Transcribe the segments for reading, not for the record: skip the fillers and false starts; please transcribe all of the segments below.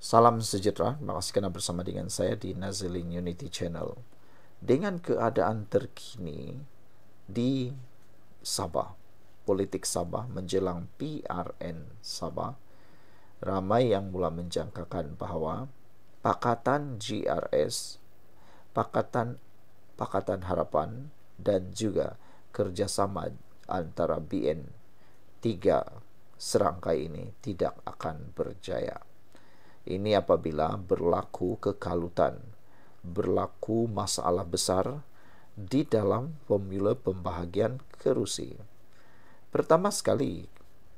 Salam sejahtera, terima kasih kerana bersama dengan saya di Nazilin Unity Channel. Dengan keadaan terkini di Sabah, politik Sabah menjelang PRN Sabah, ramai yang mula menjangkakan bahawa Pakatan GRS, Pakatan Harapan dan juga kerjasama antara BN 3 serangkai ini tidak akan berjaya. Ini apabila berlaku kekalutan, berlaku masalah besar di dalam formula pembahagian kerusi. Pertama sekali,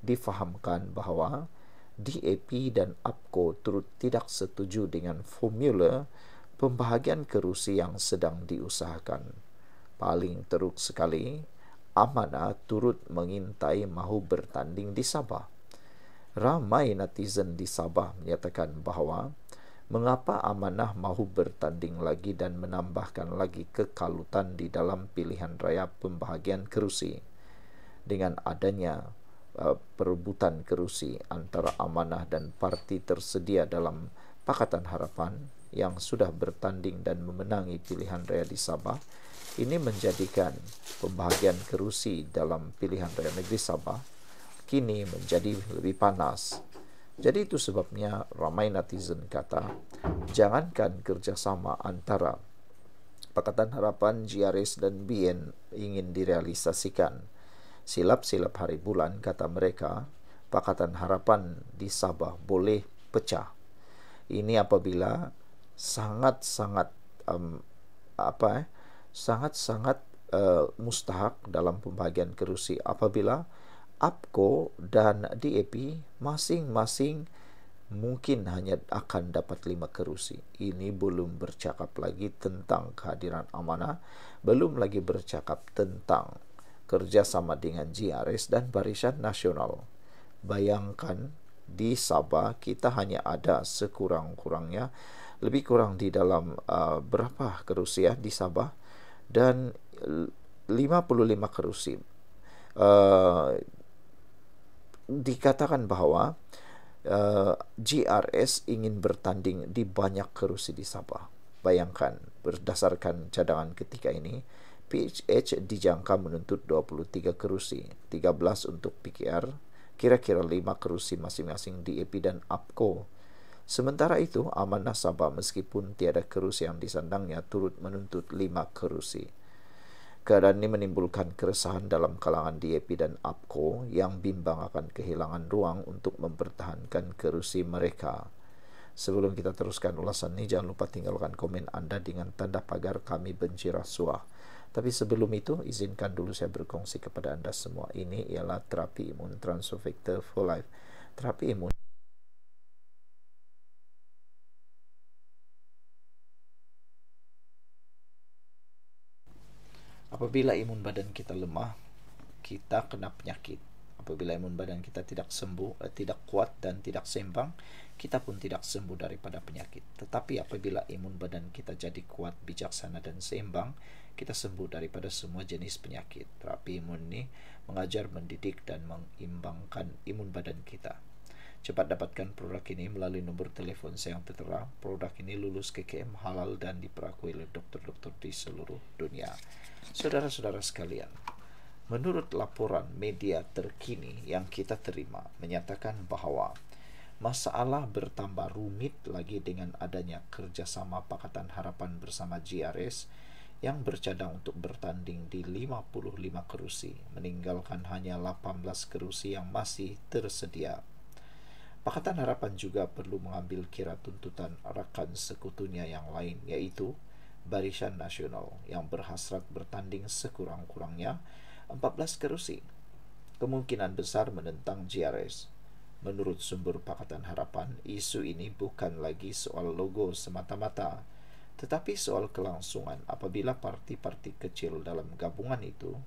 difahamkan bahawa DAP dan APCO turut tidak setuju dengan formula pembahagian kerusi yang sedang diusahakan. Paling teruk sekali, Amanah turut mengintai mahu bertanding di Sabah. Ramai netizen di Sabah menyatakan bahawa mengapa Amanah mahu bertanding lagi dan menambahkan lagi kekalutan di dalam pilihan raya pembahagian kerusi. Dengan adanya perebutan kerusi antara Amanah dan parti tersedia dalam Pakatan Harapan yang sudah bertanding dan memenangi pilihan raya di Sabah, ini menjadikan pembahagian kerusi dalam pilihan raya negeri Sabah kini menjadi lebih panas. Jadi itu sebabnya ramai netizen kata, jangankan kerjasama antara Pakatan Harapan, GRS dan BN ingin direalisasikan. Silap-silap hari bulan, kata mereka, Pakatan Harapan di Sabah boleh pecah. Ini apabila sangat-sangat mustahak dalam pembahagian kerusi apabila APCO dan DAP masing-masing mungkin hanya akan dapat 5 kerusi. Ini belum bercakap lagi tentang kehadiran Amanah, belum lagi bercakap tentang kerjasama dengan GRS dan Barisan Nasional. Bayangkan di Sabah kita hanya ada sekurang-kurangnya lebih kurang di dalam berapa kerusi ya di Sabah, dan 55 kerusi. Dikatakan bahawa GRS ingin bertanding di banyak kerusi di Sabah. Bayangkan, berdasarkan cadangan ketika ini, PHH dijangka menuntut 23 kerusi, 13 untuk PKR, kira-kira 5 kerusi masing-masing DAP dan APCO. Sementara itu, Amanah Sabah meskipun tiada kerusi yang disandangnya turut menuntut 5 kerusi. Keadaan ini menimbulkan keresahan dalam kalangan DAP dan APCO yang bimbang akan kehilangan ruang untuk mempertahankan kerusi mereka. Sebelum kita teruskan ulasan ini, jangan lupa tinggalkan komen anda dengan tanda pagar kami benci rasuah. Tapi sebelum itu, izinkan dulu saya berkongsi kepada anda semua. Ini ialah terapi imun Transovector for Life. Terapi imun apabila imun badan kita lemah, kita kena penyakit. Apabila imun badan kita tidak sembuh, tidak kuat dan tidak seimbang, kita pun tidak sembuh daripada penyakit. Tetapi apabila imun badan kita jadi kuat, bijaksana dan seimbang, kita sembuh daripada semua jenis penyakit. Terapi imun ini mengajar, mendidik dan mengimbangkan imun badan kita. Cepat dapatkan produk ini melalui nombor telefon saya yang tertera. Produk ini lulus KKM halal dan diperakui oleh dokter-dokter di seluruh dunia. Saudara-saudara sekalian, menurut laporan media terkini yang kita terima menyatakan bahawa masalah bertambah rumit lagi dengan adanya kerjasama Pakatan Harapan bersama GRS yang bercadang untuk bertanding di 55 kerusi, meninggalkan hanya 18 kerusi yang masih tersedia. Pakatan Harapan juga perlu mengambil kira tuntutan rakan sekutunya yang lain, yaitu Barisan Nasional yang berhasrat bertanding sekurang-kurangnya 14 kerusi. Kemungkinan besar menentang GRS. Menurut sumber Pakatan Harapan, isu ini bukan lagi soal logo semata-mata, tetapi soal kelangsungan apabila parti-parti kecil dalam gabungan itu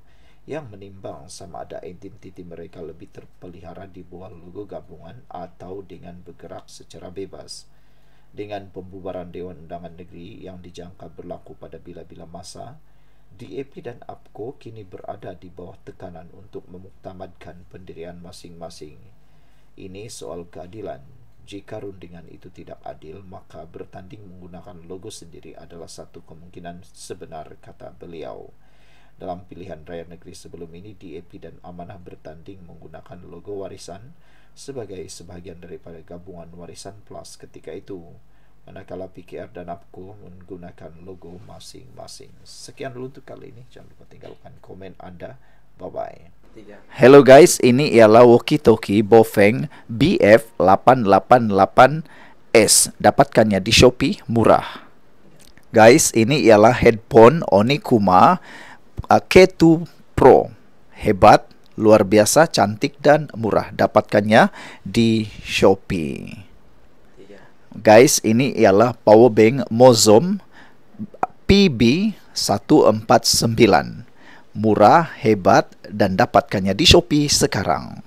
yang menimbang sama ada identiti mereka lebih terpelihara di bawah logo gabungan atau dengan bergerak secara bebas. Dengan pembubaran Dewan Undangan Negeri yang dijangka berlaku pada bila-bila masa, DAP dan APCO kini berada di bawah tekanan untuk memuktamadkan pendirian masing-masing. Ini soal keadilan, Jika rundingan itu tidak adil, maka bertanding menggunakan logo sendiri adalah satu kemungkinan sebenar, kata beliau. Dalam pilihan raya negeri sebelum ini, DAP dan Amanah bertanding menggunakan logo Warisan sebagai sebahagian daripada gabungan Warisan Plus ketika itu, manakala PKR dan APKO menggunakan logo masing-masing. Sekian dulu untuk kali ini. Jangan lupa tinggalkan komen Anda. Bye-bye. Hello guys, ini ialah walkie-talkie Bofeng BF888S. Dapatkannya di Shopee, murah. Guys, ini ialah headphone Onikuma K2 Pro. Hebat, luar biasa, cantik dan murah. Dapatkannya di Shopee. Guys, ini ialah powerbank Mozom PB149. Murah, hebat, dan dapatkannya di Shopee sekarang.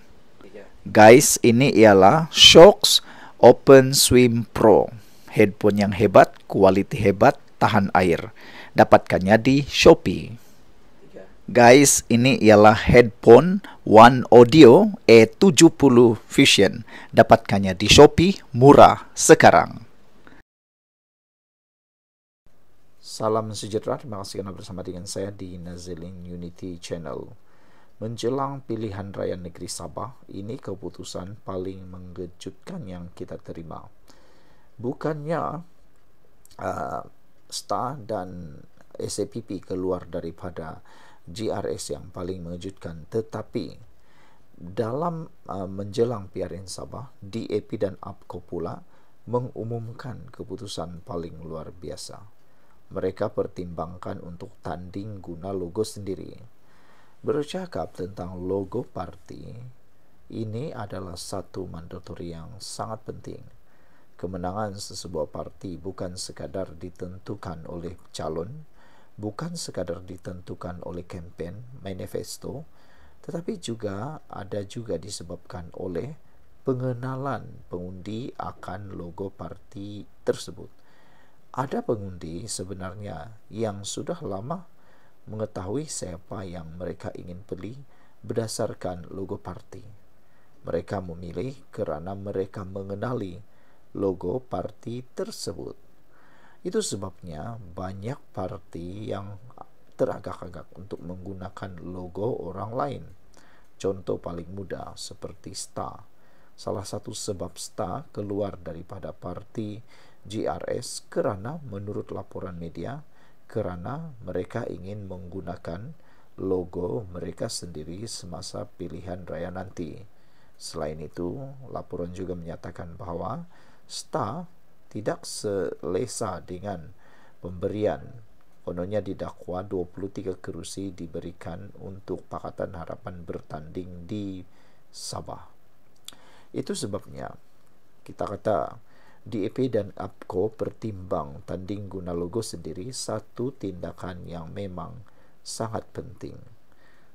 Guys, ini ialah Shokz Open Swim Pro. Headphone yang hebat, kualiti hebat, tahan air. Dapatkannya di Shopee. Guys, ini ialah headphone One Audio E70 Fusion. Dapatkannya di Shopee, murah sekarang. Salam sejahtera, terima kasih karena bersama dengan saya di Nazilin Unity Channel. Menjelang pilihan raya negeri Sabah, ini keputusan paling mengejutkan yang kita terima. Bukannya STA dan SAPP keluar daripada GRS yang paling mengejutkan, tetapi dalam menjelang PRN Sabah, DAP dan APKO pula mengumumkan keputusan paling luar biasa. Mereka pertimbangkan untuk tanding guna logo sendiri. Bercakap tentang logo parti, ini adalah satu mandatori yang sangat penting. Kemenangan sesebuah parti bukan sekadar ditentukan oleh calon, bukan sekadar ditentukan oleh kempen, manifesto, tetapi juga disebabkan oleh pengenalan pengundi akan logo parti tersebut. Ada pengundi sebenarnya yang sudah lama mengetahui siapa yang mereka ingin pilih berdasarkan logo parti. Mereka memilih kerana mereka mengenali logo parti tersebut. Itu sebabnya banyak parti yang teragak-agak untuk menggunakan logo orang lain. Contoh paling mudah seperti STA. Salah satu sebab STA keluar daripada parti GRS kerana menurut laporan media, kerana mereka ingin menggunakan logo mereka sendiri semasa pilihan raya nanti. Selain itu, laporan juga menyatakan bahawa STA tidak selesa dengan pemberian. Kononnya didakwa 23 kerusi diberikan untuk Pakatan Harapan bertanding di Sabah. Itu sebabnya kita kata DAP dan APKO pertimbang tanding guna logo sendiri satu tindakan yang memang sangat penting.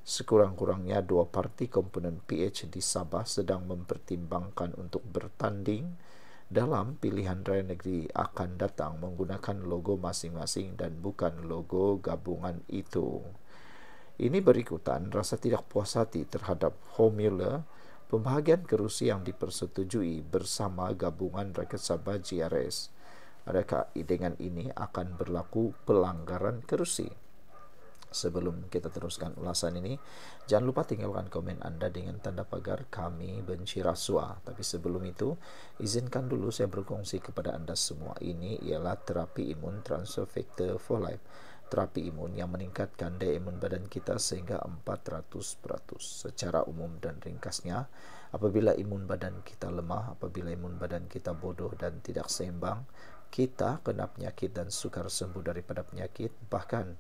Sekurang-kurangnya dua parti komponen PH di Sabah sedang mempertimbangkan untuk bertanding dalam pilihan raya negeri akan datang menggunakan logo masing-masing dan bukan logo gabungan itu. Ini berikutan rasa tidak puas hati terhadap formula pembahagian kerusi yang dipersetujui bersama gabungan rakyat Sabah GRS. Adakah dengan ini akan berlaku pelanggaran kerusi? Sebelum kita teruskan ulasan ini, jangan lupa tinggalkan komen Anda dengan tanda pagar kami benci rasuah. Tapi sebelum itu, izinkan dulu saya berkongsi kepada Anda semua. Ini ialah terapi imun transfer factor for life. Terapi imun yang meningkatkan daya imun badan kita sehingga 400%. Secara umum dan ringkasnya, apabila imun badan kita lemah, apabila imun badan kita bodoh dan tidak seimbang, kita kena penyakit dan sukar sembuh daripada penyakit, bahkan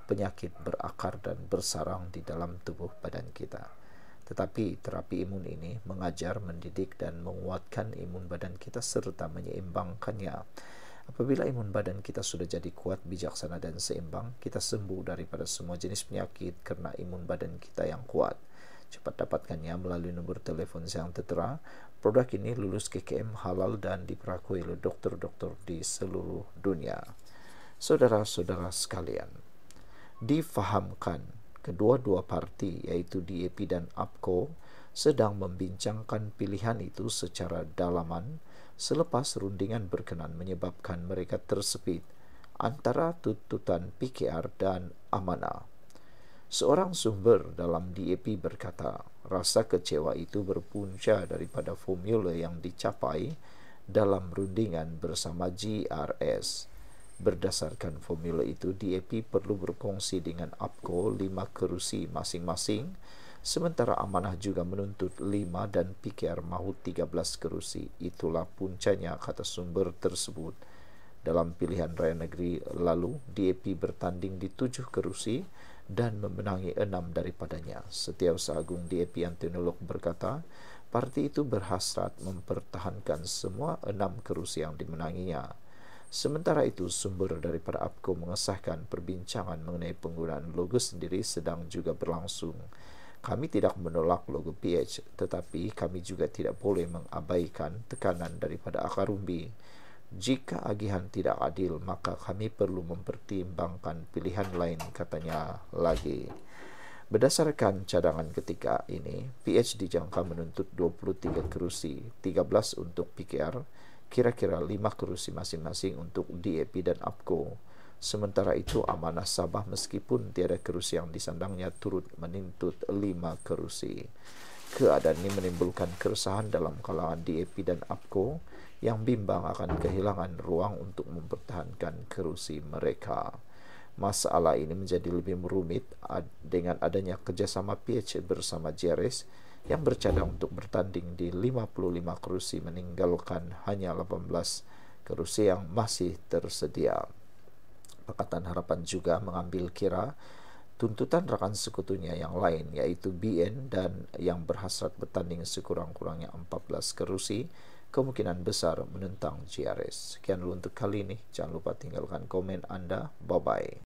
penyakit berakar dan bersarang di dalam tubuh badan kita. Tetapi terapi imun ini mengajar, mendidik dan menguatkan imun badan kita serta menyeimbangkannya. Apabila imun badan kita sudah jadi kuat, bijaksana dan seimbang, kita sembuh daripada semua jenis penyakit kerana imun badan kita yang kuat. Cepat dapatkannya melalui nombor telefon yang tertera. Produk ini lulus KKM halal dan diperakui oleh doktor-doktor di seluruh dunia. Saudara-saudara sekalian, difahamkan kedua-dua parti iaitu DAP dan APKO sedang membincangkan pilihan itu secara dalaman selepas rundingan berkenan menyebabkan mereka tersepit antara tuntutan PKR dan amanah. Seorang sumber dalam DAP berkata, rasa kecewa itu berpunca daripada formula yang dicapai dalam rundingan bersama GRS. Berdasarkan formula itu, DAP perlu berkongsi dengan APCO 5 kerusi masing-masing, sementara amanah juga menuntut 5 dan PKR mahu 13 kerusi. Itulah puncanya, kata sumber tersebut. Dalam pilihan raya negeri lalu, DAP bertanding di 7 kerusi dan memenangi 6 daripadanya. Setiausaha Agung DAP Antonolog berkata, parti itu berhasrat mempertahankan semua 6 kerusi yang dimenanginya. Sementara itu, sumber daripada APCO mengesahkan perbincangan mengenai penggunaan logo sendiri sedang juga berlangsung. Kami tidak menolak logo PH, tetapi kami juga tidak boleh mengabaikan tekanan daripada akar umbi. Jika agihan tidak adil, maka kami perlu mempertimbangkan pilihan lain, katanya lagi. Berdasarkan cadangan ketika ini, PH dijangka menuntut 23 kerusi, 13 untuk PKR, kira-kira 5 kerusi masing-masing untuk DAP dan APCO. Sementara itu, amanah Sabah meskipun tiada kerusi yang disandangnya turut menuntut 5 kerusi. Keadaan ini menimbulkan keresahan dalam kalangan DAP dan APCO yang bimbang akan kehilangan ruang untuk mempertahankan kerusi mereka. Masalah ini menjadi lebih rumit dengan adanya kerjasama PH bersama GRS yang bercadang untuk bertanding di 55 kerusi meninggalkan hanya 18 kerusi yang masih tersedia. Pakatan Harapan juga mengambil kira tuntutan rekan sekutunya yang lain, yaitu BN dan yang berhasrat bertanding sekurang-kurangnya 14 kerusi, kemungkinan besar menentang GRS. Sekian dulu untuk kali ini. Jangan lupa tinggalkan komen Anda. Bye-bye.